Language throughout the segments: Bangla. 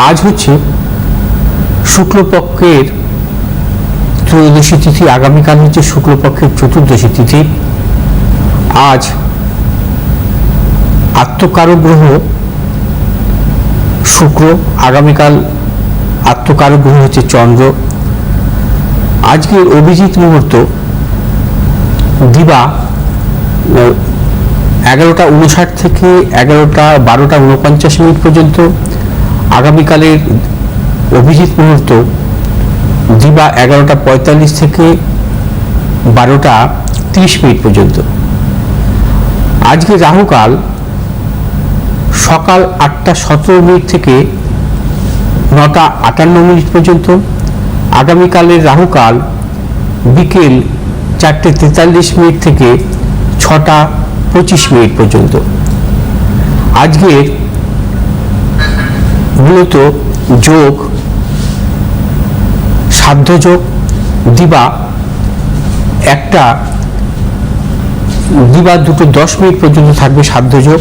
আজ হচ্ছে শুক্লপক্ষের ত্রয়োদশী তিথি, আগামীকাল হচ্ছে শুক্লপক্ষের চতুর্দশী তিথি। আজ আত্মকারক গ্রহ শুক্র, আগামীকাল আত্মকারক গ্রহ হচ্ছে চন্দ্র। আজকের অভিজিৎ মুহূর্ত দিবা 11:59 থেকে 12:49 পর্যন্ত। আগামীকালের অভিজিৎ মুহূর্ত দিবা 11:45 থেকে 12:30 পর্যন্ত। আজকে রাহুকাল সকাল 8:17 থেকে 9:58 পর্যন্ত। আগামীকালের রাহুকাল বিকেল 4:43 থেকে 6:25 পর্যন্ত। আজকের মূলত যোগ সাধ্য যোগ, দিবা 2:10 পর্যন্ত থাকবে সাধ্য যোগ।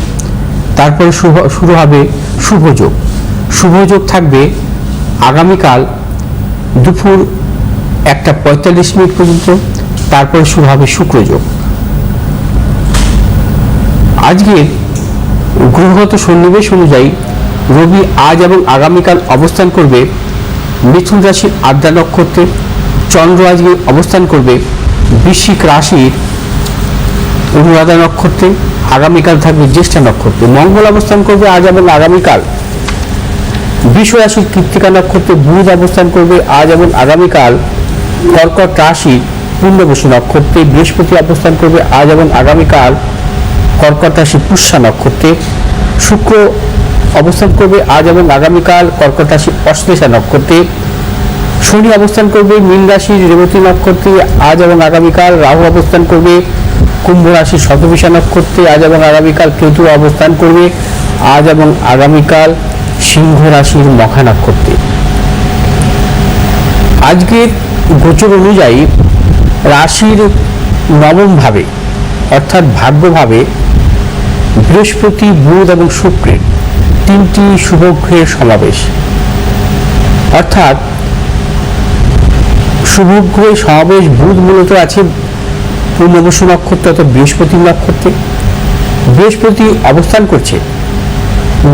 তারপরে শুরু হবে শুভ যোগ। শুভ যোগ থাকবে আগামীকাল দুপুর 1:45 পর্যন্ত। তারপরে শুরু হবে শুক্র যোগ। আজকের গ্রহগত সন্নিবেশ অনুযায়ী রবি আজ এবং আগামীকাল অবস্থান করবে মিথুন রাশির আদ্রা নক্ষত্রে। চন্দ্র আজকে অবস্থান করবে বৃশ্চিক রাশির অনুরাধা নক্ষত্রে। আগামীকাল থাকবে জ্যেষ্ঠা নক্ষত্রে। মঙ্গল অবস্থান করবে আজ এবং আগামীকাল বৃষ রাশির কৃত্তিকা নক্ষত্রে। বুধ অবস্থান করবে আজ এবং আগামীকাল কর্কট রাশির পূর্ণবসু নক্ষত্রে। বৃহস্পতি অবস্থান করবে আজ এবং আগামীকাল কর্কট রাশির পুষ্যা নক্ষত্রে। শুক্র অবস্থান করবে আজ এবং আগামীকাল কর্কট রাশির অশ্লেষা নক্ষত্রে। শনি অবস্থান করবে মীন রাশির রেবতী নক্ষত্রে আজ এবং আগামীকাল। রাহু অবস্থান করবে কুম্ভ রাশির শতভিষা নক্ষত্রে আজ এবং আগামীকাল। কেতু অবস্থান করবে আজ এবং আগামীকাল সিংহ রাশির মখা নক্ষত্রে। আজকের গোচর অনুযায়ী রাশির নবম ভাবে অর্থাৎ ভাগ্যভাবে বৃহস্পতি, বুধ এবং শুক্রের তিনটি শুভ গ্রহের সমাবেশ। অর্থাৎ শুভ গ্রহের সমাবেশ বুধ মূলত আছে পূর্ণবসু নক্ষত্র অর্থাৎ বৃহস্পতির নক্ষত্রে। বৃহস্পতি অবস্থান করছে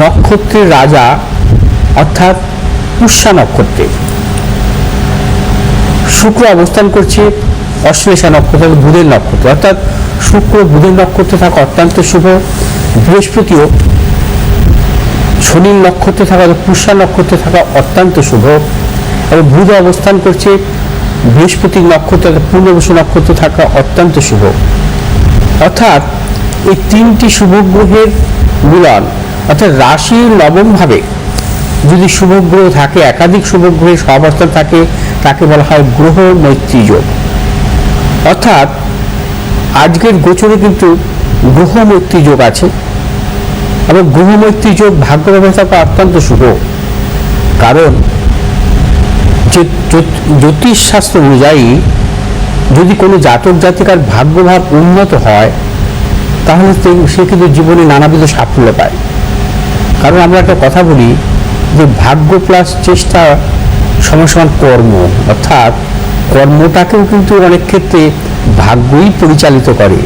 নক্ষত্রের রাজা অর্থাৎ পুষ্যা নক্ষত্রে। শুক্র অবস্থান করছে অশ্লেষা নক্ষত্র বুধের নক্ষত্র। অর্থাৎ শুক্র বুধের নক্ষত্রে থাকা অত্যন্ত শুভ। বৃহস্পতিও শনির নক্ষত্রে থাকা পুষ্যা নক্ষত্রে থাকা অত্যন্ত শুভ। এবং বুধ অবস্থান করছে বৃহস্পতির নক্ষত্র পূর্ণবসু নক্ষত্রে থাকা অত্যন্ত শুভ। অর্থাৎ এই তিনটি শুভ গ্রহের মিলন, অর্থাৎ রাশির নবম ভাবে যদি শুভ গ্রহ থাকে, একাধিক শুভ গ্রহের সহাবস্থান থাকে, তাকে বলা হয় গ্রহ মৈত্রী যোগ। অর্থাৎ আজকের গোচরে কিন্তু গ্রহ মৈত্রী যোগ আছে এবং গ্রহ মৈত্রী যোগ ভাগ্যভাবে থাকা অত্যন্ত শুভ। কারণ যে জ্যোতিষ শাস্ত্র অনুযায়ী যদি কোনো জাতক জাতিকার ভাগ্যভাব উন্নত হয় তাহলে সে কিন্তু জীবনে নানাবিধ সাফল্য পায়। কারণ আমরা একটা কথা বলি যে ভাগ্য প্লাস চেষ্টা সমান কর্ম। অর্থাৎ কর্মটাকেও কিন্তু অনেক ক্ষেত্রে ভাগ্যই পরিচালিত করে।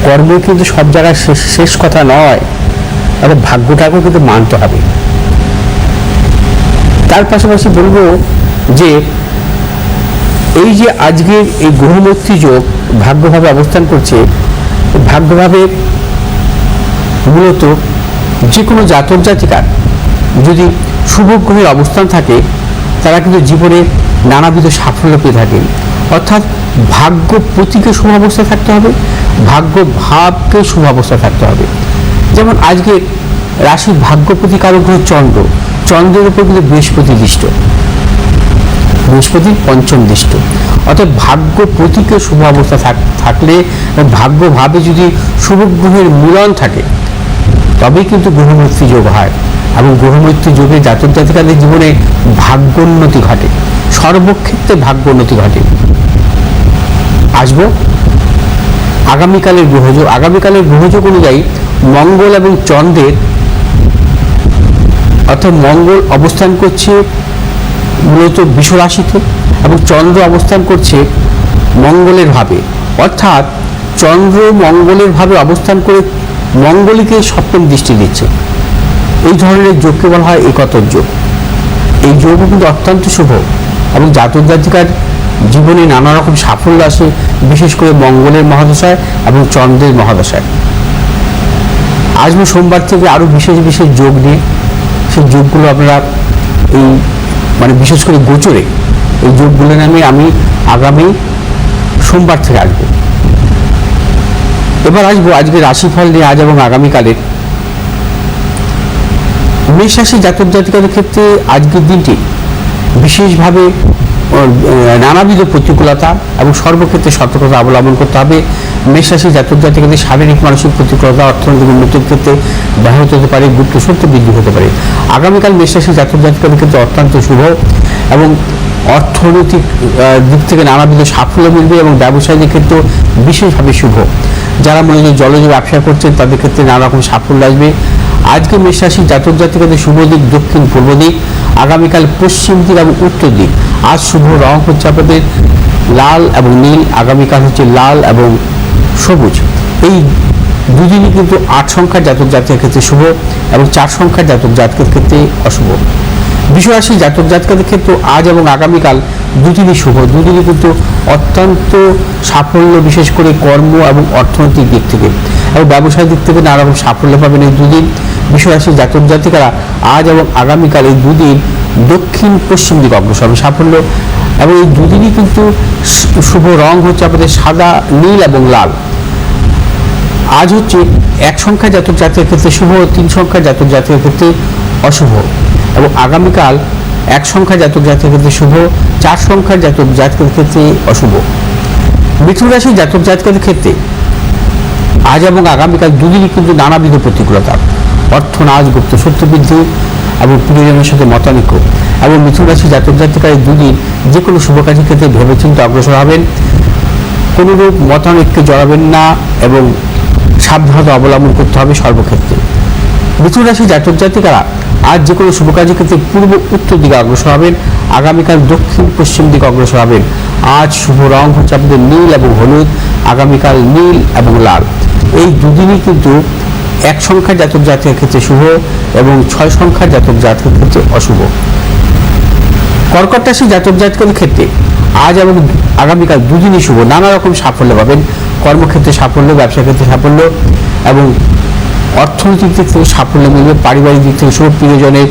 কর্ম কিন্তু সব জায়গায় শেষ কথা নয়, তবে ভাগ্যটাকেও কিন্তু মানতে হবে। তার পাশাপাশি বলবো যে এই যে আজকের এই গ্রহমৈত্রী যোগ ভাগ্যভাবে অবস্থান করছে, ভাগ্যভাবে মূলত যে কোনো জাতক জাতিকার যদি শুভ গ্রহের অবস্থান থাকে তারা কিন্তু জীবনে নানাবিধ সাফল্য পেয়ে থাকেন। অর্থাৎ ভাগ্য প্রতীকে শুভ অবস্থায় থাকতে হবে, ভাগ্য ভাবকে শুভ অবস্থায় থাকতে হবে। যেমন আজকে রাশির ভাগ্য প্রতিকারক গ্রহ চন্দ্র, চন্দ্রের উপর কিন্তু বৃহস্পতি দৃষ্ট, বৃহস্পতির পঞ্চম দৃষ্ট। অর্থাৎ ভাগ্য প্রতীকে শুভ অবস্থা থাকলে, ভাগ্যভাবে যদি শুভ গ্রহের মিলন থাকে তবেই কিন্তু গ্রহমৈত্রী যোগ হয় এবং গ্রহমৈত্রী যোগে জাতক জাতিকাদের জীবনে ভাগ্যোন্নতি ঘটে, সর্বক্ষেত্রে ভাগ্যোন্নতি ঘটে। আসবো আগামীকালের গ্রহযোগ। আগামীকালের গ্রহযোগ অনুযায়ী মঙ্গল এবং চন্দ্রের অর্থাৎ মঙ্গল অবস্থান করছে মূলত বৃষ রাশিতে এবং চন্দ্র অবস্থান করছে মঙ্গলের ভাবে, অর্থাৎ চন্দ্র মঙ্গলের ভাবে অবস্থান করে মঙ্গলকে সপ্তম দৃষ্টি দিচ্ছে। এই ধরনের যোগকে বলা হয় একতর যোগ। এই যোগও কিন্তু অত্যন্ত শুভ এবং জাতক জাতিকার জীবনে নানা রকম সাফল্য আসে, বিশেষ করে মঙ্গলের মহাদশায় এবং চন্দ্রের মহাদশায়। আসবো সোমবার থেকে আরও বিশেষ বিশেষ যোগ নিয়ে। সেই যোগগুলো আপনারা এই বিশেষ করে গোচরে এই যোগগুলো নামে আমি আগামী সোমবার থেকে আসবো। এবার আসবো আজকে রাশিফল নিয়ে আজ এবং আগামীকালের। মেষ রাশি জাতক জাতিকাদের ক্ষেত্রে আজকের দিনটি বিশেষভাবে নানাবিধ প্রতিকূলতা এবং সর্বক্ষেত্রে সতর্কতা অবলম্বন করতে হবে। মেষ রাশি জাতক জাতিকাদের শারীরিক মানসিক প্রতিকূলতা অর্থনৈতিক উন্নতির ক্ষেত্রে ব্যাহত হতে পারে, গুপ্ত শক্তি বৃদ্ধি হতে পারে। আগামীকাল মেষ রাশি জাতক জাতিকাদের ক্ষেত্রে অত্যন্ত শুভ এবং অর্থনৈতিক দিক থেকে নানাবিধ সাফল্য মিলবে এবং ব্যবসায়ীদের ক্ষেত্রেও বিশেষভাবে শুভ। যারা মূলত জলজ ব্যবসা করছেন তাদের ক্ষেত্রে নানা রকম সাফল্য আসবে। আজকে মেষ রাশি জাতক জাতিকাদের শুভ দিক দক্ষিণ পূর্ব দিক, আগামীকাল পশ্চিম দিক এবং উত্তর দিক। আজ শুভ রং হচ্ছে আপনাদের লাল এবং নীল, আগামীকাল হচ্ছে লাল এবং সবুজ। এই দুদিনই কিন্তু 8 সংখ্যার জাতক জাতিকের ক্ষেত্রে শুভ এবং 4 সংখ্যার জাতক জাতকের ক্ষেত্রে অশুভ। বৃষ রাশি জাতক জাতিকাদের ক্ষেত্রে আজ এবং আগামীকাল দুদিনই শুভ, দুদিনই কিন্তু অত্যন্ত সাফল্য, বিশেষ করে কর্ম এবং অর্থনৈতিক দিক থেকে এবং ব্যবসায়িক দিক থেকে নানা রকম সাফল্য পাবেন এই দুদিন। বৃষ রাশি জাতক জাতিকারা আজ এবং আগামীকাল এই দুদিন দক্ষিণ পশ্চিম দিকে অগ্রসর হবে সাফল্য এবং এই দুদিনই কিন্তু শুভ রং হচ্ছে আপনাদের সাদা, নীল এবং লাল। আজ হচ্ছে 1 সংখ্যার জাতক জাতিকের ক্ষেত্রে শুভ, 3 সংখ্যার জাতক জাতিকের ক্ষেত্রে অশুভ এবং আগামীকাল 1 সংখ্যার জাতক জাতিকের ক্ষেত্রে শুভ, 4 সংখ্যার জাতক জাতকের ক্ষেত্রে অশুভ। মিথুন রাশি জাতক জাতিকাদের ক্ষেত্রে আজ এবং আগামীকাল দুদিনই কিন্তু নানাবিধ প্রতিকূলতা, অর্থনাশ, গুপ্ত শত্রু বৃদ্ধি এবং প্রিয়জনের সাথে মতানৈক্য এবং মিথুন রাশি জাতক জাতিকার এই দুদিন যে কোনো শুভ কাজের ক্ষেত্রে ভেবেচিন্তে অগ্রসর হবেন। কোনোরূপ মতানৈক্যে জড়াবেন না এবং সাবধানতা অবলম্বন করতে হবে সর্বক্ষেত্রে। মিথুন রাশি জাতক জাতিকারা আজ যে কোনো শুভ কাজের ক্ষেত্রে পূর্ব উত্তর দিকে অগ্রসর হবেন, আগামীকাল দক্ষিণ পশ্চিম দিকে অগ্রসর হবেন। আজ শুভ রং হচ্ছে আপনাদের নীল এবং হলুদ, আগামীকাল নীল এবং লাল। এই দুদিনই কিন্তু 1 সংখ্যার জাতক জাতিকের ক্ষেত্রে শুভ এবং 6 সংখ্যার জাতক জাতিকের ক্ষেত্রে অশুভ। কর্কট রাশি জাতক জাতিকের ক্ষেত্রে আজ এবং আগামীকাল দুদিনই শুভ, নানা রকম সাফল্য পাবেন, কর্মক্ষেত্রে সাফল্য, ব্যবসা ক্ষেত্রে সাফল্য এবং অর্থনৈতিক দিক থেকে সাফল্য মিলবে। পারিবারিক দিক থেকে শুভ, প্রিয়জনের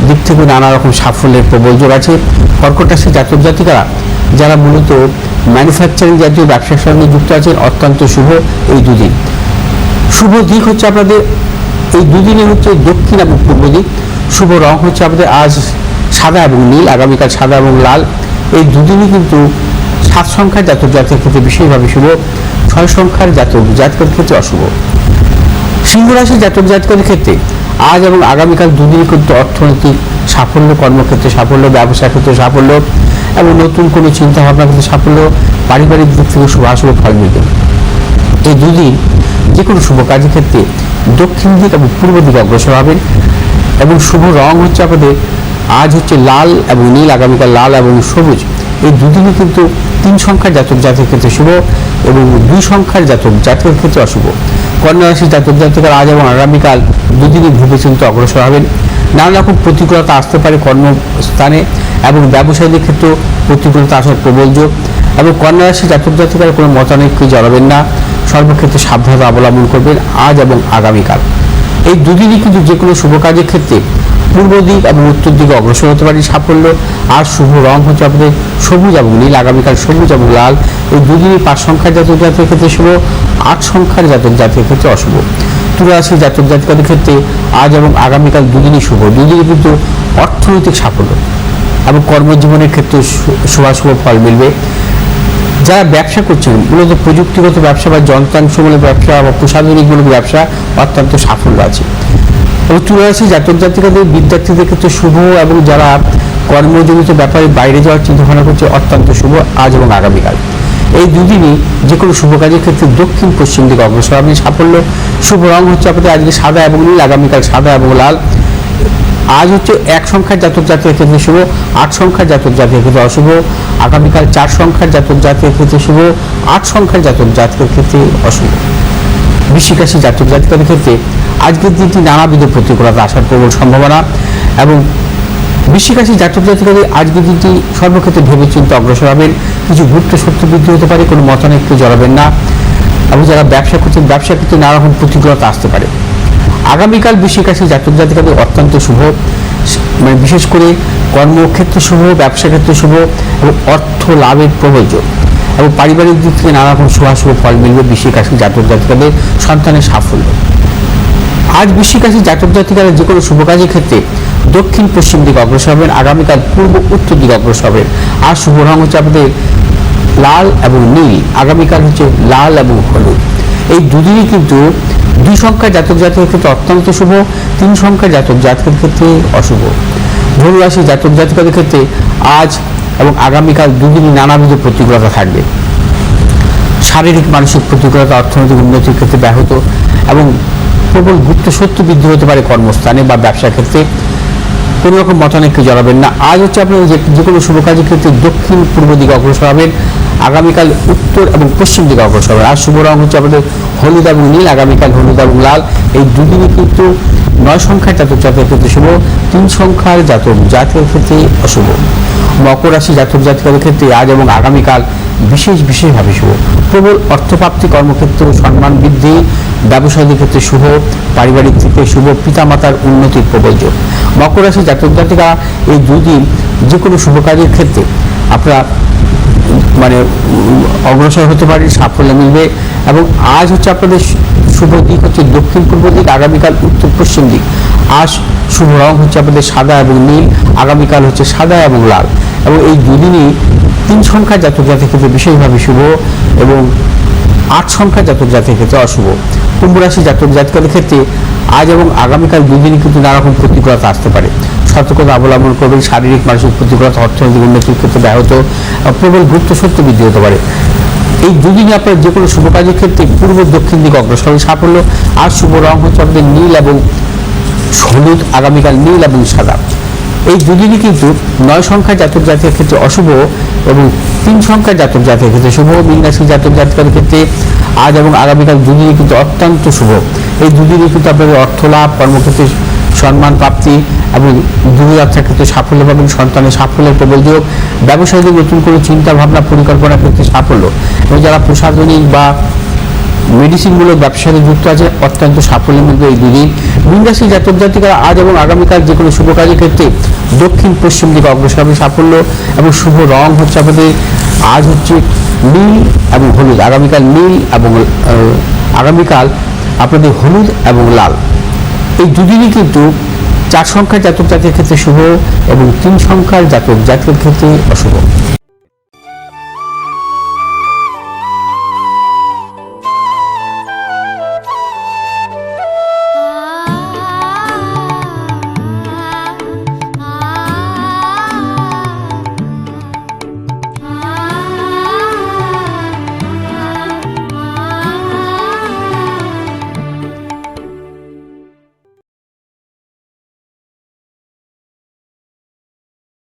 দিক থেকে নানা রকম সাফল্যের প্রবল যোগ আছে। কর্কট রাশি জাতক জাতিকারা যারা মূলত ম্যানুফ্যাকচারিং জাতীয় ব্যবসার সঙ্গে যুক্ত আছেন অত্যন্ত শুভ এই দুদিন। শুভ দিক হচ্ছে আপনাদের এই দুদিনে হচ্ছে দক্ষিণ এবং পূর্ব দিক। শুভ রং হচ্ছে আপনাদের আজ সাদা এবং নীল, আগামীকাল সাদা এবং লাল। এই দুদিনই কিন্তু 7 সংখ্যার জাতক জাতকের ক্ষেত্রে বিশেষভাবে শুভ, 6 সংখ্যার জাতক জাতকের ক্ষেত্রে অশুভ। সিংহ রাশি জাতক জাতকের ক্ষেত্রে আজ এবং আগামীকাল দুদিনই কিন্তু অর্থনৈতিক সাফল্য, কর্মক্ষেত্রে সাফল্য, ব্যবসা ক্ষেত্রে সাফল্য এবং নতুন কোনো চিন্তা ভাবনা ক্ষেত্রে সাফল্য, পারিবারিক দিক থেকে শুভাশুভ ফল মিলবে। এই দুদিন যে কোনো শুভ কাজের ক্ষেত্রে দক্ষিণ দিক এবং পূর্ব দিকে অগ্রসর হবেন এবং শুভ রং হচ্ছে আপনাদের আজ হচ্ছে লাল এবং নীল, আগামীকাল লাল এবং সবুজ। এই দুদিনই কিন্তু 3 সংখ্যার জাতক জাতকের ক্ষেত্রে শুভ এবং 2 সংখ্যার জাতক জাতকের ক্ষেত্রে অশুভ। কন্যা রাশি জাতক জাতিকারা আজ এবং আগামীকাল দুদিনই ভেবেচিন্তে অগ্রসর হবেন। নানা রকম প্রতিকূলতা আসতে পারে কর্মস্থানে এবং ব্যবসায়ীদের ক্ষেত্রেও প্রতিকূলতা আসার প্রবল যোগ এবং কন্যা রাশি জাতক জাতিকারা কোনো মতানৈক্যে জড়াবেন না, সর্বক্ষেত্রে সাবধানতা অবলম্বন করবেন আজ এবং আগামীকাল। এই দুদিনই কিন্তু যে কোনো শুভ কাজের ক্ষেত্রে পূর্ব দিক এবং উত্তর দিকে অগ্রসর হতে পারে সাফল্য। আর শুভ রং হচ্ছে আপনাদের সবুজ এবং নীল, আগামীকাল সবুজ এবং লাল। এই দুদিনই 5 সংখ্যার জাতক জাতকের ক্ষেত্রে শুভ, 8 সংখ্যার জাতক জাতকের ক্ষেত্রে অশুভ। তুলা রাশি জাতক জাতিকাদের ক্ষেত্রে আজ এবং আগামীকাল দুদিনই শুভ, দুদিনই কিন্তু অর্থনৈতিক সাফল্য এবং কর্মজীবনের ক্ষেত্রে শুভাশুভ ফল মিলবে। যারা ব্যবসা করছেন মূলত প্রযুক্তিগত ব্যবসা বা যন্ত্রাংশমূলক ব্যবসা বা প্রসাধনিকমূলক ব্যবসা অত্যন্ত সাফল্য আছে। এবং তুলা রাশি জাতক জাতিকাদের বিদ্যার্থীদের ক্ষেত্রে শুভ এবং যারা কর্মজনিত ব্যাপারে বাইরে যাওয়ার চিন্তাভাবনা করছে অত্যন্ত শুভ আজ এবং আগামীকাল। এই দুদিনই যে কোনো শুভ কাজের ক্ষেত্রে দক্ষিণ পশ্চিম দিকে অগ্রসর হবেন সাফল্য। শুভ রং হচ্ছে আপনাদের আজকে সাদা এবং নীল, আগামীকাল সাদা এবং লাল। আজ হচ্ছে 1 সংখ্যার জাতক জাতির ক্ষেত্রে শুভ, 8 সংখ্যার জাতক জাতির ক্ষেত্রে অশুভ। আগামীকাল 4 সংখ্যার জাতক জাতির ক্ষেত্রে শুভ, 8 সংখ্যার জাতক জাতকের ক্ষেত্রে অশুভ। বৃশ্চিক রাশি জাতক জাতিকাদের ক্ষেত্রে আজকের দিনটি নানাবিধ প্রতিকূলতা আসার প্রবল সম্ভাবনা, এবং বৃশ্চিক রাশি জাতক জাতিকাদের আজকের দিনটি সর্বক্ষেত্রে ভেবেচিন্তে অগ্রসর হবেন। কিছু গুপ্ত সত্য বৃদ্ধি হতে পারে, কোনো মতানৈক্যে জড়াবেন না, এবং যারা ব্যবসা করছেন ব্যবসা ক্ষেত্রে নানা রকম প্রতিকূলতা আসতে পারে। আগামীকাল বৃশ্চিক রাশি জাতক জাতিকাদের অত্যন্ত শুভ, মানে বিশেষ করে কর্মক্ষেত্রে শুভ, ব্যবসা ক্ষেত্রে শুভ, এবং অর্থ লাভের প্রবল যোগ, এবং পারিবারিক দিক থেকে নানা রকম শুভাশুভ ফল মিলবে বৃশ্চিক রাশি জাতক জাতিকাদের সন্তানের সাফল্য। আজ বৃশ্চিক রাশি জাতক জাতিকারা যে কোনো শুভ কাজের ক্ষেত্রে দক্ষিণ পশ্চিম দিকে অগ্রসর হবেন, আগামীকাল পূর্ব উত্তর দিকে অগ্রসর হবেন। আর শুভ রং হচ্ছে আপনাদের লাল এবং নীল, আগামীকাল হচ্ছে লাল এবং হলুদ। এই দুদিনই কিন্তু 2 সংখ্যার জাতক জাতকের ক্ষেত্রে অত্যন্ত শুভ, 3 সংখ্যার জাতক জাতকের ক্ষেত্রে অশুভ। ধনু রাশি জাতক জাতিকাদের ক্ষেত্রে আজ এবং আগামীকাল দুদিনই নানাবিধ প্রতিকূলতা থাকবে। শারীরিক মানসিক প্রতিকূলতা, অর্থনৈতিক উন্নতির ক্ষেত্রে ব্যাহত, এবং প্রবল গুপ্ত সত্য বৃদ্ধি হতে পারে কর্মস্থানে বা ব্যবসার ক্ষেত্রে। কোনো রকম মতানৈক্যে জড়াবেন না। আজ হচ্ছে আপনারা যে কোনো শুভ কাজের ক্ষেত্রে দক্ষিণ পূর্ব দিকে অগ্রসর হবেন, আগামীকাল উত্তর এবং পশ্চিম দিকে অগ্রসর হবেন। আর শুভ রং হচ্ছে আপনাদের হলুদ এবং নীল, আগামীকাল হলুদ এবং লাল। এই দুদিনই কিন্তু 9 সংখ্যার জাতক জাতকের ক্ষেত্রে শুভ, 3 সংখ্যার জাতক জাতকের ক্ষেত্রে অশুভ। মকর রাশি জাতক জাতিকাদের ক্ষেত্রে আজ এবং আগামীকাল বিশেষভাবে শুভ। প্রবল অর্থপ্রাপ্তি, কর্মক্ষেত্র সম্মান বৃদ্ধি, ব্যবসায়ীদের ক্ষেত্রে শুভ, পারিবারিক থেকে শুভ, পিতামাতার উন্নতির প্রবল যোগ। মকর রাশি জাতক জাতিকা এই দুদিন যে কোনো শুভ কাজের ক্ষেত্রে আপনারা মানে অগ্রসর হতে পারেন, সাফল্য মিলবে। এবং আজ হচ্ছে আপনাদের শুভ দিক হচ্ছে দক্ষিণ পূর্ব দিক, আগামীকাল উত্তর পশ্চিম দিক। আজ শুভ রং হচ্ছে আপনাদের সাদা এবং নীল, আগামীকাল হচ্ছে সাদা এবং লাল। এবং এই দুদিনই 3 সংখ্যার জাতক জাতির ক্ষেত্রে বিশেষভাবে শুভ, এবং 8 সংখ্যার জাতক জাতির ক্ষেত্রে অশুভ। কুম্ভ রাশি জাতক জাতিকাদের ক্ষেত্রে আজ এবং আগামীকাল দুদিনই কিন্তু নানা রকম প্রতিকূলতা আসতে পারে। সতর্কতা অবলম্বন করবেন। শারীরিক মানসিক প্রতিকূলতা, অর্থনৈতিক উন্নতির ক্ষেত্রে ব্যাহত, প্রবল গুপ্ত সত্য বৃদ্ধি হতে পারে। এই দুদিনে আপনার যে কোনো শুভ কাজের ক্ষেত্রে পূর্ব দক্ষিণ দিকে অগ্রসর সাফল্য। আর শুভ রং হচ্ছে আপনাদের নীল এবং হলুদ, আগামীকাল নীল এবং সাদা। এই দুদিনই কিন্তু 9 সংখ্যার জাতক জাতির ক্ষেত্রে অশুভ, এবং 3 সংখ্যার জাতক জাতির ক্ষেত্রে শুভ। মীন রাশির জাতক জাতিকার ক্ষেত্রে আজ এবং আগামীকাল দুদিনই কিন্তু অত্যন্ত শুভ। এই দুদিনই কিন্তু আপনাদের অর্থ লাভ, কর্মক্ষেত্রে সম্মান প্রাপ্তি, এবং দূরযাত্রার ক্ষেত্রে সাফল্য পাবেন, সন্তানের সাফল্যের প্রবল যোগ। ব্যবসায়ীদের নতুন করে চিন্তা ভাবনা পরিকল্পনার ক্ষেত্রে সাফল্য, এবং যারা প্রশাসনিক বা মেডিসিনমূলক ব্যবসার সাথে যুক্ত আছে অত্যন্ত সাফল্যের মধ্যে এই দুদিন। মীন রাশির জাতক জাতিকারা আজ এবং আগামীকাল যে কোনো শুভ কাজের ক্ষেত্রে দক্ষিণ পশ্চিম দিকে অগ্রসর হবে সাফল্য, এবং শুভ রং হচ্ছে আপনাদের আজ হচ্ছে নীল এবং হলুদ, আগামীকাল নীল এবং আগামীকাল আপনাদের হলুদ এবং লাল। এই দুদিনই কিন্তু 4 সংখ্যার জাতক জাতির ক্ষেত্রে শুভ, এবং 3 সংখ্যার জাতক জাতির ক্ষেত্রে অশুভ।